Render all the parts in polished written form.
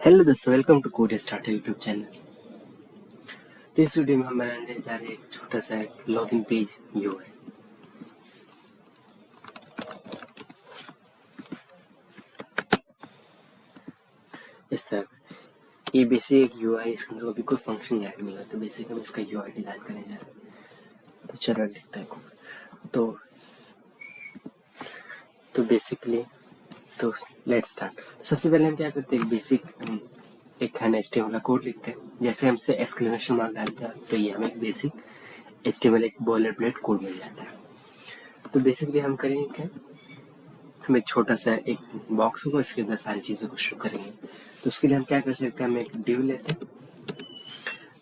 Hello दोस्तों, welcome to code starter YouTube channel. तो इस वीडियो में हम बनाने जा रहे हैं एक छोटा सा लॉगिन पेज यूआई। इस तरह ये बेसिक एक यूआई, इसके अंदर अभी कोई फंक्शन ऐड नहीं हुआ, तो बेसिक हम इसका यूआई डिजाइन करने जा रहे हैं। तो चलो लिखते हैं कोड। तो बेसिकली तो लेट्स स्टार्ट। सबसे पहले हम क्या करते हैं, एक HTML का कोड लिखते हैं। जैसे हमसे एक्सक्लेमेशन मार्क डालता है तो ये हमें एक बेसिक HTML एक बॉयलर प्लेट कोड मिल जाता है। तो बेसिकली हम करेंगे क्या, हम एक छोटा सा एक बॉक्स होगा, इसके अंदर सारी चीज़ों को शो करेंगे। तो उसके लिए हम क्या कर सकते हैं, हम एक डिव लेते हैं।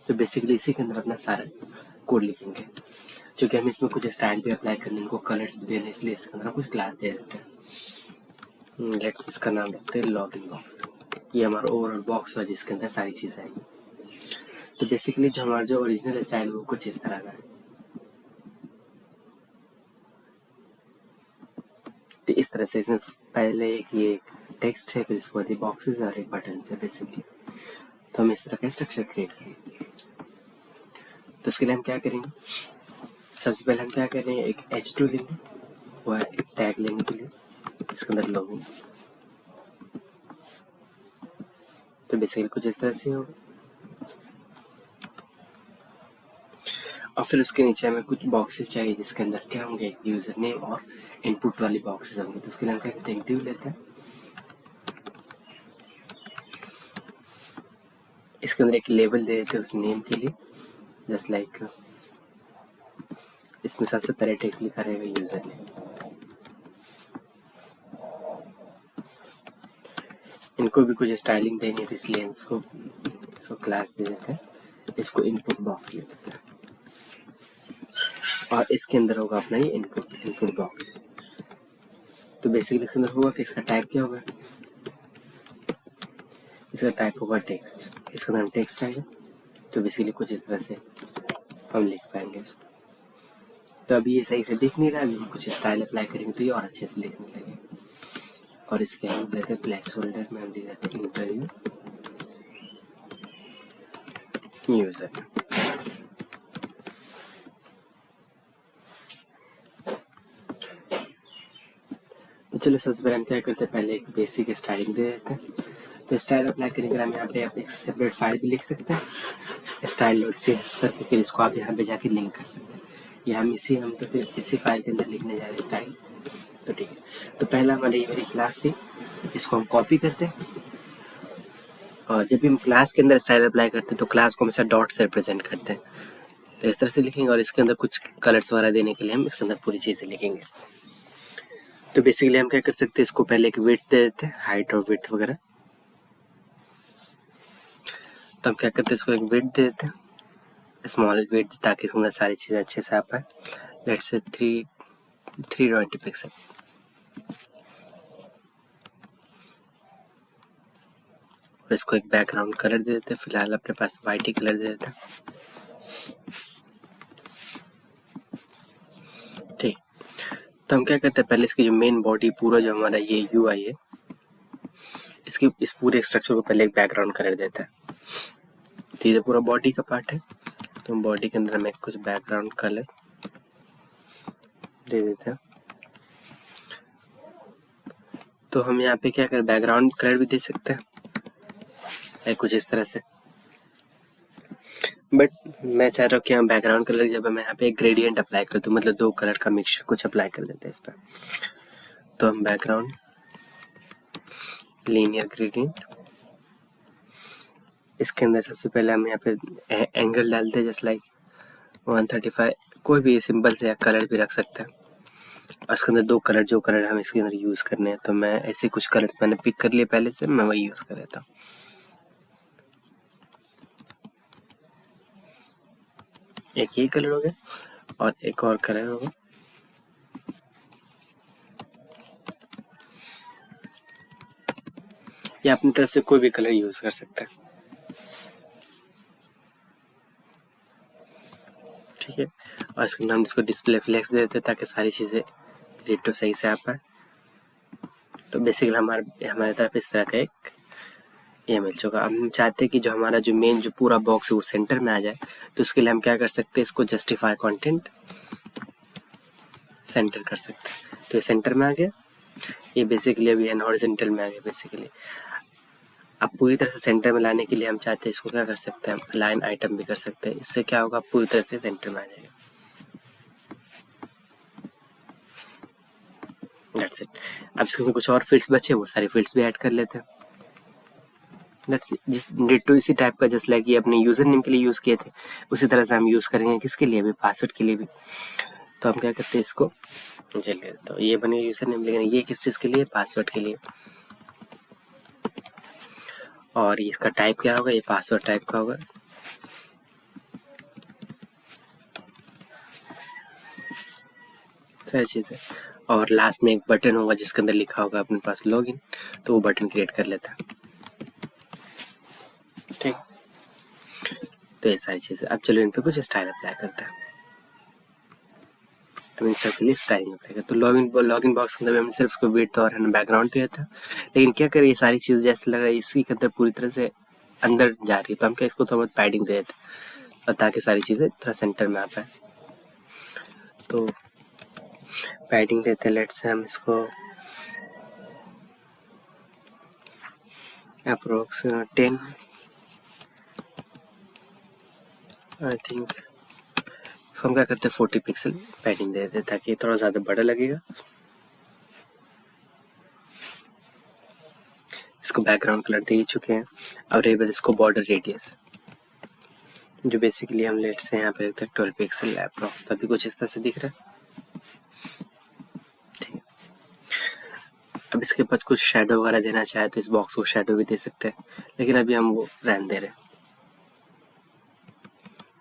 तो बेसिकली इसी के अंदर अपना सारा कोड लिखेंगे। क्योंकि हम इसमें कुछ स्टाइल भी अप्लाई करने, इनको कलर्स भी देने, इसलिए इसके अंदर कुछ क्लास दे देते हैं। लेट्स इसका नाम रखते हैं लॉगिन बॉक्स। ये हमारा ओवरऑल बॉक्स है जिसके अंदर सारी चीज़ आएगी। तो बेसिकली जो हमारा जो ओरिजिनल स्टाइल है वो कुछ इस तरह का है। तो इस तरह से इसमें पहले ये टेक्स्ट है, फिर इसके बाद ये बॉक्सेस और एक बटन है बेसिकली। तो हम इस तरह का स्ट्रक्चर क्रिएट करेंगे। तो इसके लिए हम क्या करेंगे, सबसे पहले हम क्या करेंगे, एक H2 लेंगे, वह एक टैग लेने के लिए इसके अंदर लॉगिन। तो बेसिकली कुछ इस तरह से होगा। और फिर उसके नीचे हमें कुछ बॉक्सेस चाहिए जिसके अंदर क्या होंगे, यूजर नेम और इनपुट वाली बॉक्सेस होंगे। तो उसके लिए हम क्या करते हैं, डिव लेते हैं। इसके अंदर एक लेबल दे देते हैं उस नेम के लिए, जस्ट लाइक इसमें सबसे पहले टेक्स्ट लिखा रहेगा यूजर नेम। इनको भी कुछ स्टाइलिंग देनी है, तो इसलिए इसको क्लास दे देते हैं। इसको इनपुट बॉक्स ले देते हैं और इसके अंदर होगा अपना ये इनपुट बॉक्स। तो बेसिकली इसके अंदर होगा कि इसका टाइप क्या होगा, इसका टाइप होगा टेक्स्ट। इसके अंदर टेक्स्ट आएगा। तो बेसिकली कुछ इस तरह से हम लिख पाएंगे इसको। तो अभी ये सही से दिख नहीं रहा, अभी हम कुछ स्टाइल अप्लाई करेंगे तो ये और अच्छे से लिखने लगेगा। और इसके हम देते हैं प्लेस होल्डर में, हम लिख देते हैं इंटरव्यू यूजर। तो चलो सबसे पहले हम क्या करते हैं, पहले एक बेसिक स्टाइलिंग दे देते हैं। तो स्टाइल अप्लाई करेंगे, हम यहाँ पे आप एक सेपरेट फाइल भी लिख सकते हैं style.css करके, फिर इसको आप यहाँ पे जाके लिंक कर सकते हैं। ये हम तो फिर इसी फाइल के अंदर लिखने जा रहे हैं स्टाइल। तो ठीक है, तो पहला हमारी ये वाली क्लास थी, इसको हम कॉपी करते हैं। और जब भी हम क्लास के अंदर स्टाइल अप्लाई करते हैं तो क्लास को हमेशा डॉट से रिप्रेजेंट करते हैं। तो इस तरह से लिखेंगे और इसके अंदर कुछ कलर्स वगैरह देने के लिए हम इसके अंदर पूरी चीज़ें लिखेंगे। तो बेसिकली हम क्या कर सकते हैं, इसको पहले एक विड्थ दे देते हैं, हाइट और विड्थ वगैरह। तो हम क्या करते हैं, इसको एक विड्थ दे देते हैं, स्मॉल विड्थ, ताकि इसके अंदर सारी चीज़ें अच्छे से आ पाए। Let's say 320 pixel. और इसको एक बैकग्राउंड कलर दे देते हैं, फिलहाल अपने पास वाइट ही कलर दे देते हैं। ठीक, तो हम क्या करते हैं, पहले इसकी जो मेन बॉडी, पूरा जो हमारा ये यूआई है, इसकी इस पूरे स्ट्रक्चर को पहले एक बैकग्राउंड कलर देता है। तो ये पूरा बॉडी का पार्ट है, तो बॉडी के अंदर हमें कुछ बैकग्राउंड कलर दे देते हैं। तो हम यहाँ पे क्या करें, बैकग्राउंड कलर भी दे सकते हैं कुछ इस तरह से। बट मैं चाह रहा हूँ कि हम बैकग्राउंड कलर जब मैं यहाँ पे एक ग्रेडियंट अप्लाई कर दूँ, मतलब 2 कलर का मिक्सचर कुछ अप्लाई कर देते हैं इस पर। तो हम बैकग्राउंड लीनियर ग्रेडियंट, इसके अंदर सबसे पहले हम यहाँ पे एंगल डालते हैं, जस्ट लाइक 135। कोई भी सिंपल से कलर भी रख सकते हैं। और इसके अंदर 2 कलर, जो कलर हम इसके अंदर यूज़ करने हैं, तो मैं ऐसे कुछ कलर्स मैंने पिक कर लिए पहले से, मैं वही यूज़ कर लेता हूँ। एक ये कलर हो गया और एक और कलर होगा, या अपनी तरफ से कोई भी कलर यूज़ कर सकते हैं। ठीक है, और इसके अंदर हम इसको डिस्प्ले फ्लेक्स दे देते हैं ताकि सारी चीज़ें डिटो सही से आ पाए। तो बेसिकली हमारे तरफ इस तरह का एक ये मिल चुका। अब हम चाहते हैं कि जो हमारा जो मेन जो पूरा बॉक्स है वो सेंटर में आ जाए, तो उसके लिए हम क्या कर सकते हैं, इसको जस्टिफाई कंटेंट सेंटर कर सकते हैं। तो ये सेंटर में आ गया, ये बेसिकली अभी है हॉरिजॉन्टल में आ गया बेसिकली। अब पूरी तरह से सेंटर में लाने के लिए हम चाहते हैं इसको क्या कर सकते हैं, हम लाइन आइटम भी कर सकते हैं। इससे क्या होगा, पूरी तरह से सेंटर में आ जाएगा। That's it. अब इसमें कुछ और फील्ड्स बचे, वो सारी फील्ड्स भी ऐड कर लेते हैं। दैट्स जिस डिटो इसी टाइप का, जस्ट लाइक ये अपने यूजर नेम के लिए यूज़ किए थे, उसी तरह से हम यूज़ करेंगे किसके लिए भी, पासवर्ड के लिए भी। तो हम क्या करते हैं, इसको चलिए तो ये बने यूजर नेम, लेकिन ये किस चीज़ के लिए, पासवर्ड के लिए। और इसका टाइप क्या होगा, ये पासवर्ड टाइप का होगा। सारी चीज़ें। और लास्ट में एक बटन होगा जिसके अंदर लिखा होगा अपने पास लॉगिन, तो वो बटन क्रिएट कर लेता है। ठीक, तो ये सारी चीज़ें। अब चलो इन पे कुछ स्टाइल अप्लाई करते हैं। इन सब के लिए स्टाइलिंग अप्लाई करते, तो लॉगिन बॉक्स के अंदर हमने सिर्फ उसको विड्थ और बैकग्राउंड दिया था, लेकिन क्या करें, ये सारी चीज़ जैसे लग रहा है इसी के अंदर पूरी तरह से अंदर जा रही है, तो हम क्या इसको थोड़ा बहुत पैडिंग दे देते हैं ताकि सारी चीज़ें थोड़ा सेंटर में आ पाए। तो पैडिंग देते हैं, लेट्स से हम इसको अप्रोक्स 10 आई थिंक। हम क्या करते हैं 40 पिक्सल पैडिंग दे देते हैं ताकि थोड़ा ज़्यादा बड़ा लगेगा। इसको बैकग्राउंड कलर दे ही चुके हैं। और ये बस इसको बॉर्डर रेडियस जो बेसिकली हम लेट से यहाँ पे रखते हैं 12 पिक्सल अप्रोक्स, तभी कुछ इस तरह से दिख रहा है। ठीक है, अब इसके बाद कुछ शेडो वगैरह देना चाहे तो इस बॉक्स को शेडो भी दे सकते हैं, लेकिन अभी हम वो रहने दे रहे हैं।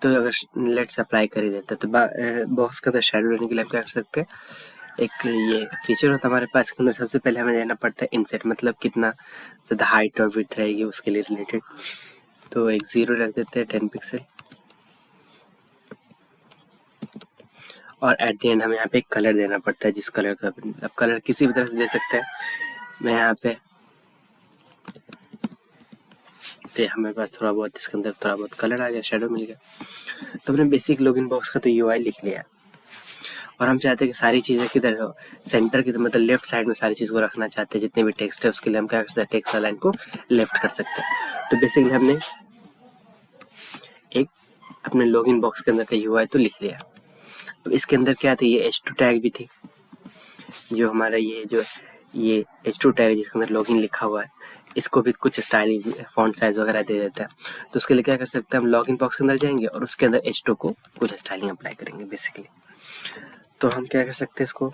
तो अगर लेट्स अप्लाई कर ही देते तो बॉक्स का अंदर शेडो देने के लिए हम क्या कर सकते हैं, एक ये फीचर होता है हमारे पास के अंदर, सबसे पहले हमें देना पड़ता है इनसेट, मतलब कितना ज़्यादा हाइट और विड्थ रहेगी उसके लिए रिलेटेड। तो एक 0 रख देते हैं 10 पिक्सल। और एट द एंड हमें यहाँ पे एक कलर देना पड़ता है, जिस कलर का अब कलर किसी भी तरह से दे सकते हैं। मैं यहाँ पे तो हमारे पास थोड़ा बहुत इसके अंदर थोड़ा बहुत कलर आ गया, शेडो मिल गया। तो हमने बेसिक लॉगिन बॉक्स का तो यूआई लिख लिया, और हम चाहते हैं कि सारी चीज़ें किधर हो, सेंटर की, तो मतलब लेफ्ट साइड में सारी चीज़ को रखना चाहते हैं। जितने भी टेक्स्ट है उसके लिए हम क्या कर सकते हैं, टेक्स्ट लाइन को लेफ्ट कर सकते हैं। तो बेसिकली हमने एक अपने लॉगिन बॉक्स के अंदर का यूआई तो लिख लिया। अब इसके अंदर क्या थी, ये H2 टैग भी थी, जो हमारा ये H2 टैग जिसके अंदर लॉगिन लिखा हुआ है, इसको भी कुछ स्टाइलिंग फॉन्ट साइज वगैरह दे देता है। तो उसके लिए क्या कर सकते हैं, हम लॉगिन बॉक्स के अंदर जाएंगे और उसके अंदर H2 को कुछ स्टाइलिंग अप्लाई करेंगे बेसिकली। तो हम क्या कर सकते हैं, इसको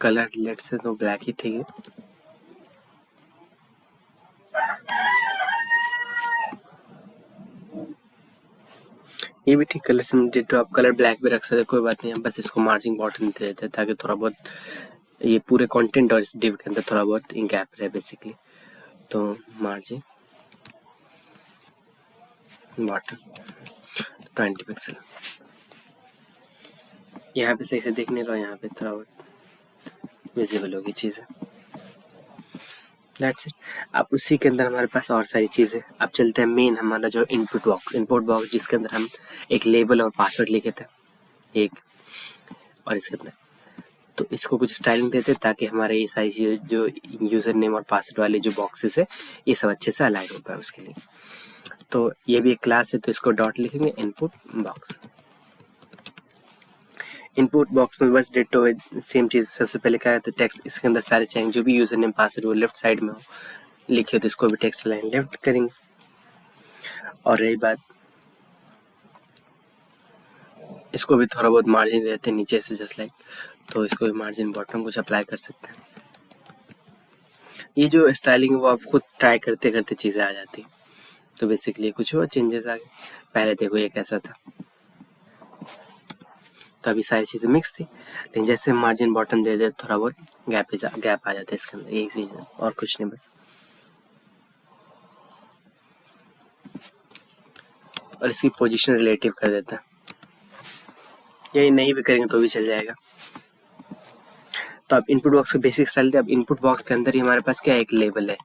कलर लेट से तो ब्लैक ही थी, ये भी ठीक कलर से, तो आप कलर ब्लैक भी रख सकते, कोई बात नहीं। हम बस इसको मार्जिन बॉटम दे देते हैं ताकि थोड़ा बहुत ये पूरे कंटेंट और इस डिव के अंदर थोड़ा बहुत गैप रहे बेसिकली। तो मार्जिन बॉटम 20 पिक्सल, यहाँ पे सही से देख नहीं रहा, यहाँ पे थोड़ा बहुत विजिबल होगी चीज़ें। That's it. अब उसी के अंदर हमारे पास और सारी चीज़ें। अब चलते हैं मेन हमारा जो इनपुट बॉक्स जिसके अंदर हम एक लेबल और पासवर्ड लिखे थे एक, और इसके अंदर तो इसको कुछ स्टाइलिंग देते हैं ताकि हमारे ये सारी चीज़ें जो यूज़र नेम और पासवर्ड वाले जो बॉक्सेस है ये सब अच्छे से अलाइन हो पाए उसके लिए। तो ये भी एक क्लास है, तो इसको डॉट लिखेंगे इनपुट बॉक्स। इनपुट बॉक्स में बस डिटो सेम चीज़, सबसे पहले क्या है टेक्स्ट, इसके अंदर सारे चाहेंगे जो भी यूज़र नेम पासवर्ड वो लेफ्ट साइड में हो लिखे, तो इसको भी टेक्स्ट लाइन लेफ्ट करेंगे। और रही बात, इसको भी थोड़ा बहुत मार्जिन देते हैं नीचे से जस्ट लाइक, तो इसको भी मार्जिन बॉटम कुछ अप्लाई कर सकते हैं। ये जो स्टाइलिंग है वो आप खुद ट्राई करते करते चीज़ें आ जाती, तो बेसिकली कुछ और चेंजेस आ गए। पहले देखो ये कैसा था, तो अभी सारी चीज़ें मिक्स थी, लेकिन जैसे मार्जिन बॉटम दे दे थोड़ा बहुत गैप आ जाता है इसके अंदर, यही चीज़ है और कुछ नहीं बस। और इसकी पोजीशन रिलेटिव कर देता है, यही नहीं भी करेंगे तो भी चल जाएगा। तो अब इनपुट बॉक्स का बेसिक स्टाइल थे। अब इनपुट बॉक्स के अंदर ही हमारे पास क्या है, एक लेबल है,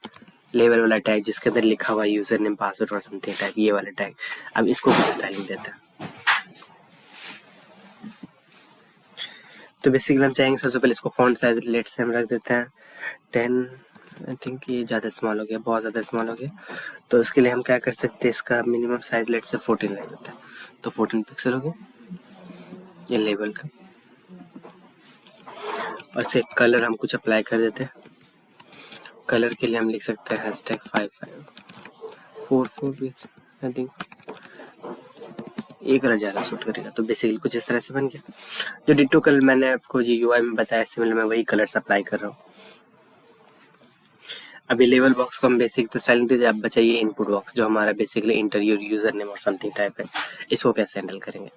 लेबल वाला टैग जिसके अंदर लिखा हुआ यूजर नेम पासवर्ड और समथिंग टैग, ये वाला टैग। अब इसको कुछ स्टाइलिंग देता है। तो बेसिकली हम चाहेंगे सबसे पहले इसको फॉन्ट साइज लेट से हम रख देते हैं 10। आई थिंक ये ज़्यादा स्मॉल हो गया, बहुत ज़्यादा स्मॉल हो गया। तो इसके लिए हम क्या कर सकते हैं, इसका मिनिमम साइज लेट से 14 रख देते हैं। तो 14 पिक्सल हो गया ये लेबल का। और इसे कलर हम कुछ अप्लाई कर देते हैं। कलर के लिए हम लिख सकते हैं #5544 आई थिंक ये कलर ज़्यादा सूट करेगा। तो बेसिकली कुछ इस तरह से बन गया। जो डिट्टो कलर मैंने आपको ये यूआई में बताया सिमिलर, मैं वही कलर्स अप्लाई कर रहा हूँ। अभी लेवल बॉक्स को हम बेसिक तो स्टाइलिंग दे, अब बचाइए इनपुट बॉक्स जो हमारा बेसिकली इंटरव्यू यूजर नेम और समथिंग टाइप है, इसको कैसे हैंडल करेंगे।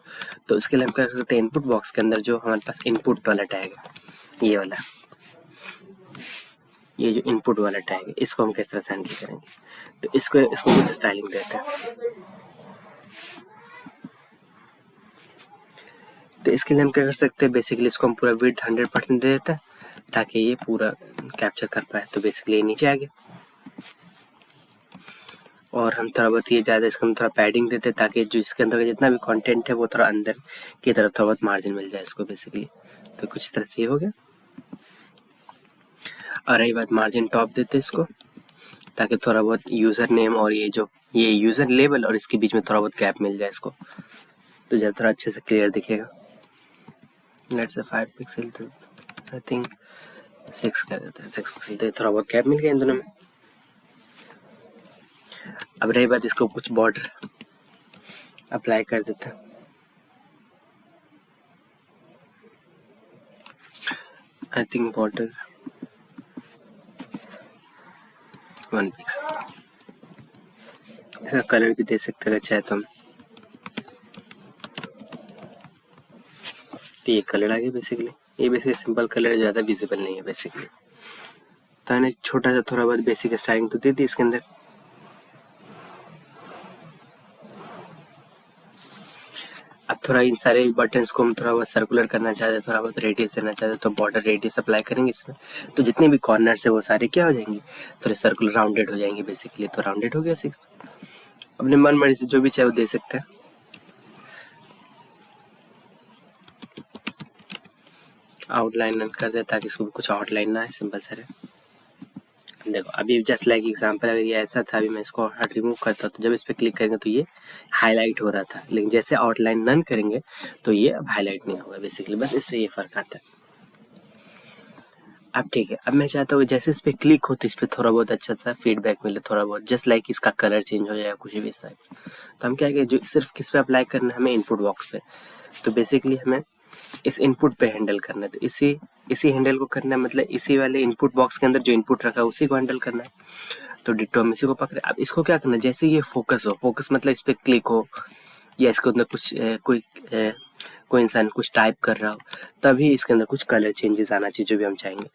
तो इसके लिए हम कर सकते हैं इनपुट बॉक्स के अंदर जो हमारे पास इनपुट वाला टैग है, ये वाला, ये जो इनपुट वाला टैग है, इसको हम किस तरह से हैंडल करेंगे। तो इसको कुछ स्टाइलिंग देते हैं। तो इसके लिए हम क्या कर सकते हैं, बेसिकली इसको हम पूरा विड्थ 100% दे देते हैं ताकि ये पूरा कैप्चर कर पाए। तो बेसिकली ये नीचे आ गया। और हम थोड़ा बहुत ये ज़्यादा इसका हम थोड़ा पैडिंग देते हैं ताकि जो इसके अंदर जितना भी कंटेंट है वो थोड़ा अंदर की तरफ थोड़ा बहुत मार्जिन मिल जाए इसको बेसिकली। तो कुछ तरह से ये हो गया। और रही बात मार्जिन टॉप देते हैं इसको ताकि थोड़ा बहुत यूज़र नेम और ये यूज़र लेबल और इसके बीच में थोड़ा बहुत गैप मिल जाए इसको, तो जब थोड़ा अच्छे से क्लियर दिखेगा। लेट्स से 5 पिक्सल, तो आई थिंक 6 कर देते हैं, 6 पिक्सल, तो थोड़ा बहुत गैप मिल गया इन दोनों में। अब रही बात इसको कुछ बॉर्डर अप्लाई कर देते हैं। I think border 1 pixel. इसका कलर भी दे सकते हैं अगर चाहे तो हम। तो ये कलर आ गया बेसिकली, ये बेसिकली सिंपल कलर है, ज़्यादा विजिबल नहीं है बेसिकली। तो मैंने छोटा सा थोड़ा बहुत बेसिक स्टाइलिंग तो दे दी इसके अंदर। अब थोड़ा इन सारे बटन्स को हम थोड़ा बहुत सर्कुलर करना चाहते हैं, थोड़ा बहुत रेडियस देना चाहते हैं, तो बॉर्डर रेडियस अप्लाई करेंगे इसमें। तो जितने भी कॉर्नर्स है वो सारे क्या हो जाएंगे, थोड़े सर्कुलर राउंडेड हो जाएंगे बेसिकली। तो राउंडेड हो गया 6। अपने मन मर्जी से जो भी चाहे वो दे सकते हैं। आउटलाइन कर दे ताकि इसको कुछ आउटलाइन ना है, सिंपल सर है। देखो अभी जस्ट लाइक एग्जांपल, अगर ये ऐसा था, अभी मैं इसको रिमूव करता तो जब इस पर क्लिक करेंगे तो ये हाईलाइट हो रहा था, लेकिन जैसे आउटलाइन नन करेंगे तो ये अब हाईलाइट नहीं होगा बेसिकली, बस इससे ये फर्क आता है। अब ठीक है, अब मैं चाहता हूँ जैसे इस पर क्लिक होते इस पर थोड़ा बहुत अच्छा सा फीडबैक मिले, थोड़ा बहुत जस्ट लाइक इसका कलर चेंज हो जाए कुछ भी इस टाइप। तो हम क्या करें, जो सिर्फ किस पे अप्लाई करना है हमें, इनपुट बॉक्स पे। तो बेसिकली हमें इस इनपुट पे हैंडल करना है, तो इसी हैंडल को करना है, मतलब इसी वाले इनपुट बॉक्स के अंदर जो इनपुट रखा है उसी को हैंडल करना है। तो डिट्टो हम इसी को पकड़े। अब इसको क्या करना है, जैसे ये फोकस हो, फोकस मतलब इस पर क्लिक हो या इसके अंदर कुछ कोई इंसान कुछ टाइप कर रहा हो, तभी इसके अंदर कुछ कलर चेंजेस आना चाहिए जो भी हम चाहेंगे।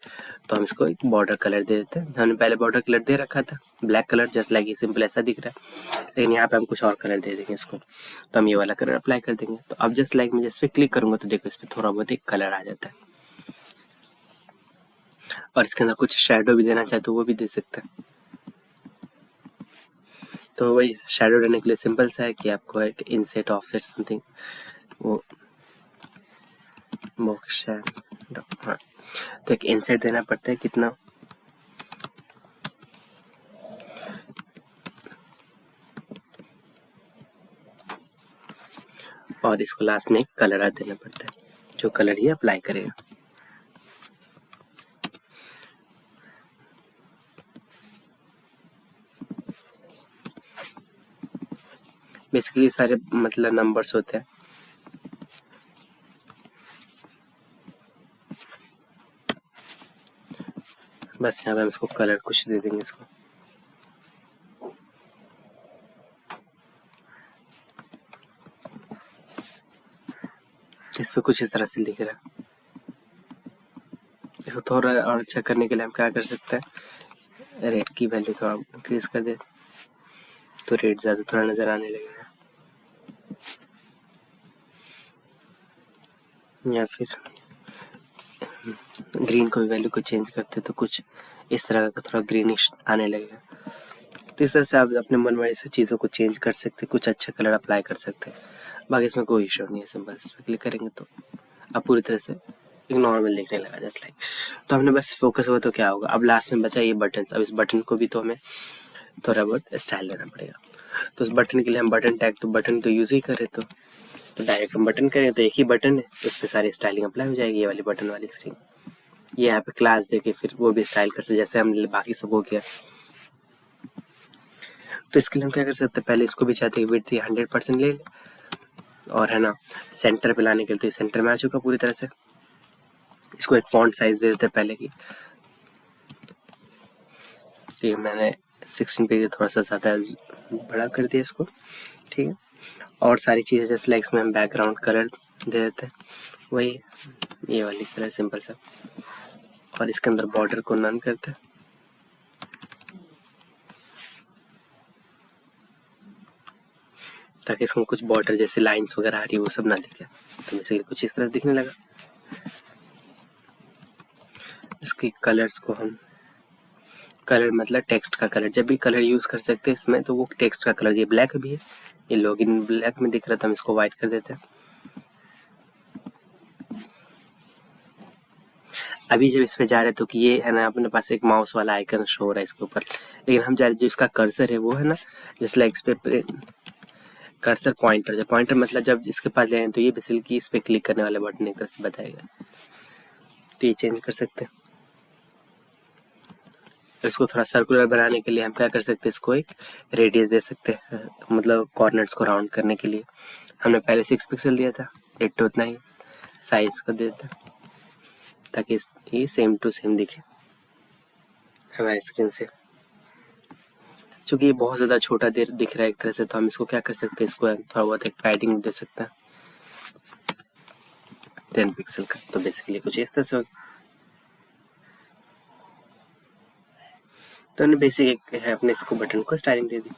तो हम इसको एक बॉर्डर कलर दे देते हैं। हमने पहले बॉर्डर कलर दे रखा था ब्लैक कलर, जस्ट लाइक ये सिंपल ऐसा दिख रहा है, लेकिन यहाँ पे हम कुछ और कलर दे देंगे इसको। तो हम ये वाला कलर अप्लाई कर देंगे। तो अब जस्ट लाइक मैं जिस पे क्लिक करूंगा तो देखो इस पर थोड़ा बहुत एक कलर आ जाता है। और इसके अंदर कुछ शेडो भी देना चाहे तो वो भी दे सकते हैं। तो वही शेडो देने के लिए सिंपल सा है कि आपको एक इनसेट ऑफसेट समथिंग वो बॉक्स हाँ, तो एक इनसेट देना पड़ता है कितना, और इसको लास्ट में एक कलर देना पड़ता है जो कलर ये अप्लाई करेगा। बेसिकली सारे मतलब नंबर्स होते हैं। बस यहाँ पे हम इसको कलर कुछ दे देंगे इसको। इस पे कुछ इस तरह से दिख रहा है। इसको थोड़ा और अच्छा करने के लिए हम क्या कर सकते हैं, रेड की वैल्यू थोड़ा इंक्रीज कर दे तो रेड ज़्यादा थोड़ा नज़र आने लगेगा, या फिर ग्रीन को भी वैल्यू को चेंज करते तो कुछ इस तरह का थोड़ा ग्रीनिश आने लगेगा। तो इस तरह से आप अपने मन वाली से चीज़ों को चेंज कर सकते, कुछ अच्छा कलर अप्लाई कर सकते हैं। बाकी इसमें कोई इशू नहीं है, सिंपल इस पर क्लिक करेंगे तो अब पूरी तरह से एक नॉर्मल दिखने लगा जस्ट लाइक। तो हमने बस फोकस हुआ तो क्या होगा, अब लास्ट में बचा ये बटन। अब इस बटन को भी तो हमें थोड़ा बहुत स्टाइल देना पड़ेगा। तो उस बटन के लिए हम बटन टैग, तो बटन तो यूज़ ही करें तो डायरेक्ट हम बटन करें तो एक ही बटन है, उस पर सारी स्टाइलिंग अप्लाई हो जाएगी। ये वाली बटन वाली स्क्रीन, ये यहाँ पे क्लास दे के फिर वो भी स्टाइल कर सकते जैसे हम बाकी सब हो गया। तो इसके लिए हम क्या कर सकते हैं, पहले इसको भी चाहते हैं विड्थ 100% ले लें, और है ना सेंटर पे लाने के लिए, तो सेंटर में आ चुका पूरी तरह से। इसको एक फॉन्ट साइज दे देते हैं पहले की, तो मैंने 16 पे थोड़ा सा ज़्यादा बड़ा कर दिया इसको, ठीक है। और सारी चीज़ें जैसे लाइक इसमें हम बैकग्राउंड कलर दे देते हैं, वही ये वाली कलर सिंपल सा, और इसके अंदर बॉर्डर को नन करते हैं, ताकि इसमें कुछ बॉर्डर जैसे लाइंस वगैरह आ रही है वो सब ना दिखे। तो बेसिकली कुछ इस तरह दिखने लगा। इसके कलर्स को हम, कलर मतलब टेक्स्ट का कलर, जब भी कलर यूज़ कर सकते हैं इसमें तो वो टेक्स्ट का कलर, ये ब्लैक भी है, ये लॉगिन ब्लैक में दिख रहा था, हम इसको वाइट कर देते हैं। अभी जब इस पे जा रहे हैं तो कि ये है ना अपने पास एक माउस वाला आइकन शो हो रहा है इसके ऊपर, लेकिन हम जा रहे जो इसका कर्सर है वो है ना जैसे लाइक इस पे कर्सर पॉइंटर, जब पॉइंटर मतलब जब इसके पास जाए तो ये बेसिकली इस पे क्लिक करने वाले बटन एक तरह से बताएगा। तो ये चेंज कर सकते हैं। इसको थोड़ा सर्कुलर बनाने के लिए हम क्या कर सकते हैं, इसको एक रेडियस दे सकते हैं, मतलब कॉर्नर्स को राउंड करने के लिए। हमने पहले 6 पिक्सल दिया था, डिट्टो उतना ही साइज का दे देते हैं ताकि ये सेम टू सेम दिखे हमारे स्क्रीन से। चूँकि ये बहुत ज़्यादा छोटा दिख रहा है एक तरह से, तो हम इसको क्या कर सकते हैं, इसको थोड़ा बहुत एक पैडिंग दे सकते हैं 10 पिक्सल का। तो बेसिकली कुछ इस तरह से होगा। तो हमने बेसिक एक है अपने इसको बटन को स्टाइलिंग दे दी।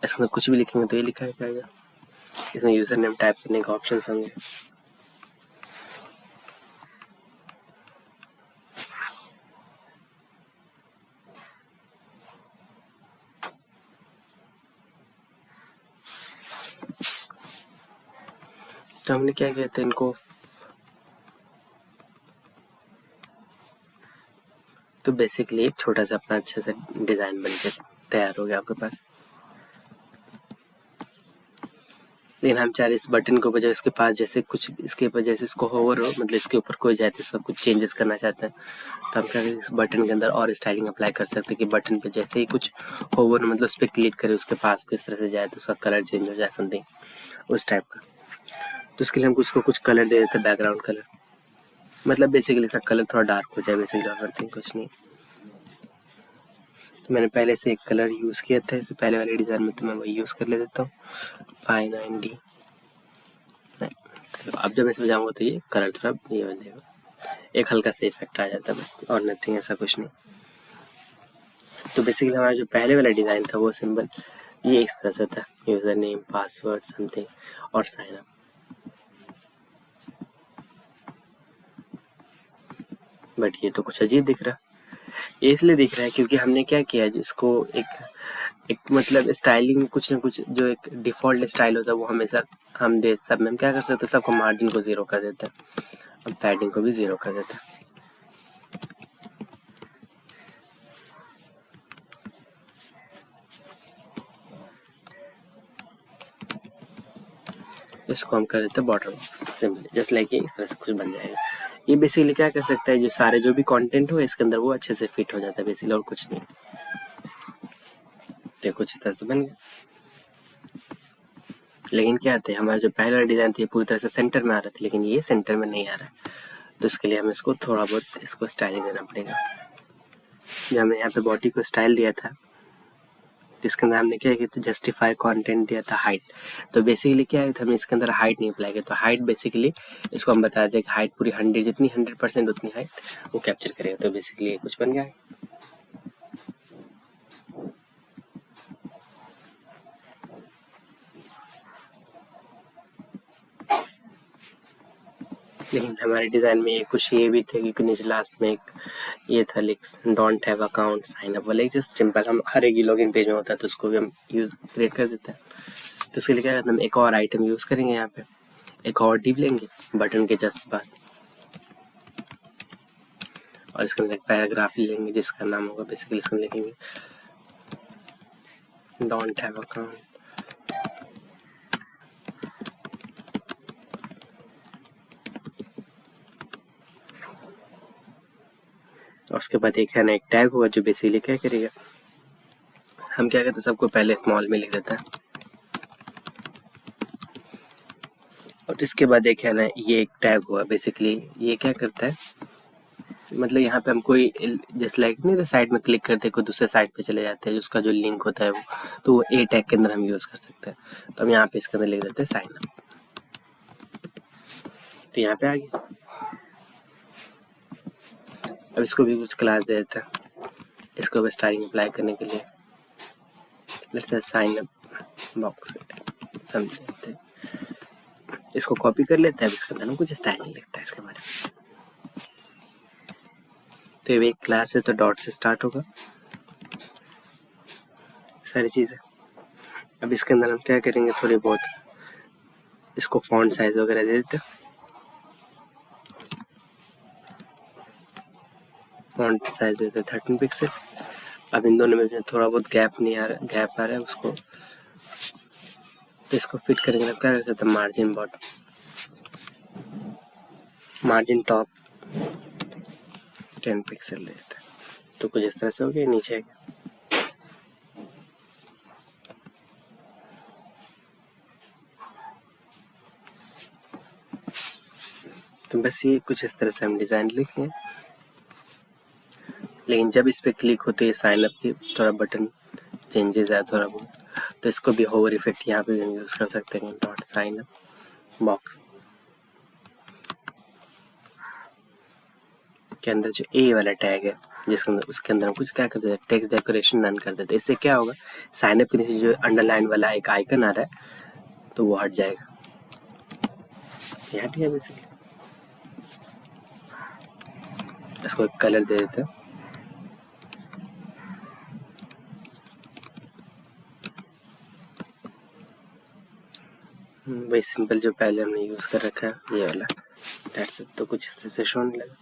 इसमें कुछ भी लिखेंगे तो ये लिखा है आएगा। इसमें यूज़र नेम टाइप करने का ऑप्शन होंगे। तो हमने क्या किया था इनको, तो बेसिकली एक छोटा सा अपना अच्छा सा डिज़ाइन बन के तैयार हो गया आपके पास। लेकिन हम चाह रहे इस बटन को बजाय इसके पास जैसे कुछ इसके ऊपर जैसे इसको होवर हो, मतलब इसके ऊपर कोई जाए तो सब कुछ चेंजेस करना चाहते हैं, तो हम क्या करें इस बटन के अंदर और स्टाइलिंग अप्लाई कर सकते हैं कि बटन पे जैसे ही कुछ होवर मतलब उस पर क्लिक करें उसके पास को इस तरह से जाए तो उसका कलर चेंज हो जाए, समथिंग उस टाइप का। तो उसके लिए हम कुछ कलर दे देते हैं, बैकग्राउंड कलर, मतलब बेसिकली इसका कलर थोड़ा डार्क हो जाए बेसिकली, और नथिंग कुछ नहीं। तो मैंने पहले से एक कलर यूज़ किया था इससे पहले वाले डिज़ाइन में, तो मैं वही यूज़ कर ले देता हूँ 590। अब जब इसमें जाऊँगा तो ये कलर थोड़ा ये बन जाएगा, एक हल्का सा इफेक्ट आ जाता है बस, और नथिंग ऐसा कुछ नहीं। तो बेसिकली हमारा जो पहले वाला डिज़ाइन था वो सिंबल ये इस तरह से था, यूज़र नेम पासवर्ड समथिंग और साइन अप। बट ये तो कुछ अजीब दिख रहा है। ये इसलिए दिख रहा है क्योंकि हमने क्या किया जिसको एक मतलब स्टाइलिंग कुछ ना कुछ जो एक डिफ़ॉल्ट स्टाइल होता है वो हमेशा हम दे सब में हम क्या कर सकते हैं, सबको मार्जिन को 0 कर देते हैं, अब पैडिंग को भी 0 कर देते हैं। इसको हम कर देते हैं border box simply just like ये, इस तरह से कुछ बन जाएगा। ये बेसिकली क्या कर सकता है, जो सारे जो भी कंटेंट हो इसके अंदर वो अच्छे से फिट हो जाता है बेसिकली, और कुछ नहीं। तो कुछ इस तरह से बन गया। लेकिन क्या है हमारा जो पहला डिज़ाइन था पूरी तरह से सेंटर में आ रहा था, लेकिन ये सेंटर में नहीं आ रहा है, तो इसके लिए हमें इसको थोड़ा बहुत इसको स्टाइलिंग देना पड़ेगा। जब हमने यहाँ पे बॉडी को स्टाइल दिया था तो इसके अंदर हमने क्या किया था, जस्टिफाई कंटेंट दिया था हाइट। तो बेसिकली क्या है हमने इसके अंदर हाइट नहीं अप्लाई किया, तो हाइट बेसिकली इसको हम बता दें कि हाइट पूरी 100 जितनी 100% उतनी हाइट वो कैप्चर करेगा। तो बेसिकली कुछ बन गया है। लेकिन हमारे डिज़ाइन में कुछ ये भी थे कि नीचे लास्ट में एक ये था लिक्स don't have account sign up वाला, जस्ट सिंपल हम हर एक लॉगिन पेज में होता है तो उसको भी हम यूज क्रिएट कर देते हैं। तो इसके लिए क्या करते हैं, हम एक और आइटम यूज़ करेंगे यहाँ पे, एक और डिव लेंगे बटन के जस्ट बाद, और इसके अंदर एक पैराग्राफ लेंगे जिसका नाम होगा बेसिकली इसमें लिखेंगे डोंट हैव अकाउंट। और उसके बाद एक है ना एक टैग होगा जो बेसिकली क्या करेगा, हम क्या करते हैं सबको पहले स्मॉल में लिख देते हैं, और इसके बाद एक है ना ये एक टैग हुआ बेसिकली ये क्या करता है, मतलब यहाँ पे हम कोई जैसे लाइक नहीं साइड में क्लिक करते कोई दूसरे साइड पे चले जाते हैं उसका जो लिंक होता है वो, तो वो ए टैग के अंदर हम यूज़ कर सकते हैं। तो हम यहाँ पे इसके अंदर लिख देते हैं साइन अप, तो यहाँ पे आ गया। अब इसको भी कुछ क्लास दे देते हैं, इसको भी स्टाइलिंग अप्लाई करने के लिए let's say sign up box समझ लेते हैं, इसको कॉपी कर लेते हैं। अब इसके अंदर हम कुछ स्टाइलिंग लिखता है इसके बारे में। तो ये एक क्लास है तो डॉट से स्टार्ट होगा सारी चीज़ें। अब इसके अंदर हम क्या करेंगे, थोड़ी बहुत इसको फॉन्ट साइज वगैरह दे देते हैं, फॉन्ट साइज दे देते 13 पिक्सल। अब इन दोनों में थोड़ा बहुत गैप नहीं आ रहा, गैप आ रहा है उसको इसको फिट करेंगे। अब क्या कर सकते हैं, margin bottom margin top 10 pixel दे देते हैं, तो कुछ इस तरह से हो गया नीचे। तो बस ये कुछ इस तरह से हम डिज़ाइन लिख लें, लेकिन जब इस पर क्लिक होते है साइन अप की थोड़ा बटन चेंजेस आया थोड़ा बहुत, तो इसको भी होवर इफेक्ट यहाँ पे भी यूज़ कर सकते हैं। डॉट साइन अप बॉक्स के अंदर जो ए वाला टैग है जिसके अंदर उसके अंदर हम कुछ क्या कर देते हैं, टेक्स्ट डेकोरेशन रन कर देते हैं। इससे क्या होगा, साइन अप के नीचे जो अंडरलाइन वाला एक आइकन आ रहा है तो वो हट जाएगा, ये हट गया बेसिकली। इसको एक कलर दे देते हैं, वही सिंपल जो पहले हमने यूज़ कर रखा है ये वाला दैट्स इट। तो कुछ इस तरह से शो नहीं लगा।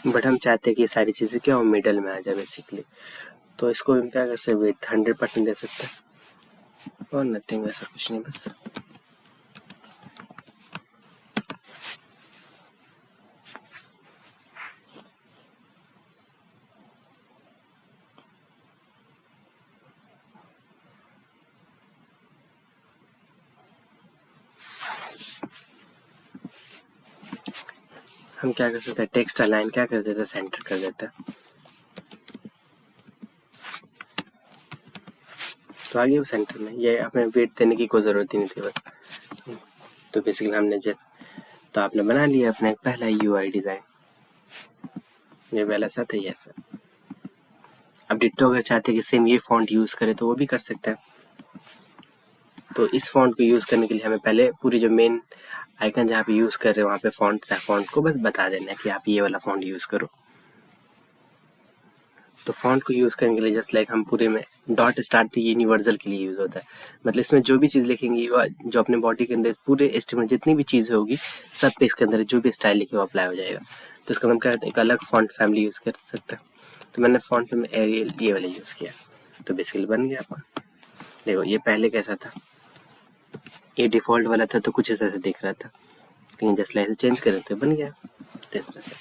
बट हम चाहते हैं कि ये सारी चीज़ें क्या हो मिडल में आ जाए बेसिकली, तो इसको हम क्या कर सकते हैं, वेट 100% दे सकते हैं और नथिंग, ऐसा कुछ नहीं बस। हम क्या कर सकते हैं, टेक्स्ट अलाइन क्या कर देते हैं, सेंटर कर देते हैं, तो आगे वो सेंटर में, ये हमें वेट देने की कोई ज़रूरत ही नहीं थी बस। तो बेसिकली हमने जैसे तो आपने बना लिया अपना एक पहला यूआई डिज़ाइन, ये पहला सा था ये ऐसा। अब डिट्टो अगर चाहते हैं कि सेम ये फॉन्ट यूज़ करें तो वो भी कर सकते हैं। तो इस फॉन्ट को यूज़ करने के लिए हमें पहले पूरी जो मेन आइकन जहाँ पे यूज़ कर रहे हो वहाँ पे फॉन्ट को बस बता देना है कि आप ये वाला फॉन्ट यूज़ करो। तो फॉन्ट को यूज़ करने के लिए जस्ट लाइक हम पूरे में डॉट स्टार्ट तो यूनिवर्सल के लिए यूज़ होता है, मतलब इसमें जो भी चीज़ लिखेंगे जो अपने बॉडी के अंदर पूरे एस्टिमेट जितनी भी चीज़ें होगी सब पे इसके अंदर जो भी स्टाइल लिखे वो अप्लाई हो जाएगा। तो इसका हम क्या कहते हैं, एक अलग फॉन्ट फैमिली यूज़ कर सकते हैं। तो मैंने फॉन्ट में एरियल ये वाला यूज़ किया, तो बेसिकली बन गया आपका। देखो ये पहले कैसा था, ये डिफ़ॉल्ट वाला था तो कुछ इस तरह से दिख रहा था, लेकिन जस्ट लाइक चेंज करें तो बन गया इस तरह से।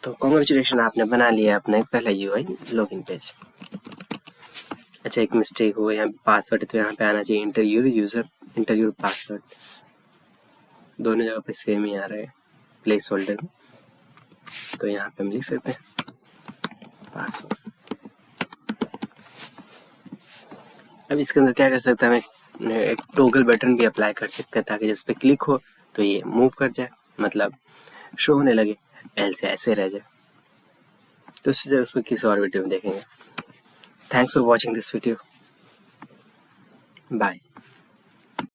तो कॉन्ग्रेचुलेशन, आपने बना लिया अपना एक पहला यूआई लॉगिन पेज। अच्छा एक मिस्टेक हुआ यहाँ पे पासवर्ड, तो यहाँ पे आना चाहिए inter user inter your password, दोनों जगह पे सेम ही आ रहा है प्लेस होल्डर में, तो यहाँ पे हम लिख सकते हैं पासवर्ड। अब इसके अंदर क्या कर सकते हैं, हम एक टॉगल बटन भी अप्लाई कर सकते हैं ताकि जिस पे क्लिक हो तो ये मूव कर जाए, मतलब शो होने लगे, ऐसे ऐसे रह जाए। तो उसको किसी और वीडियो में देखेंगे। Thanks for watching this video, bye.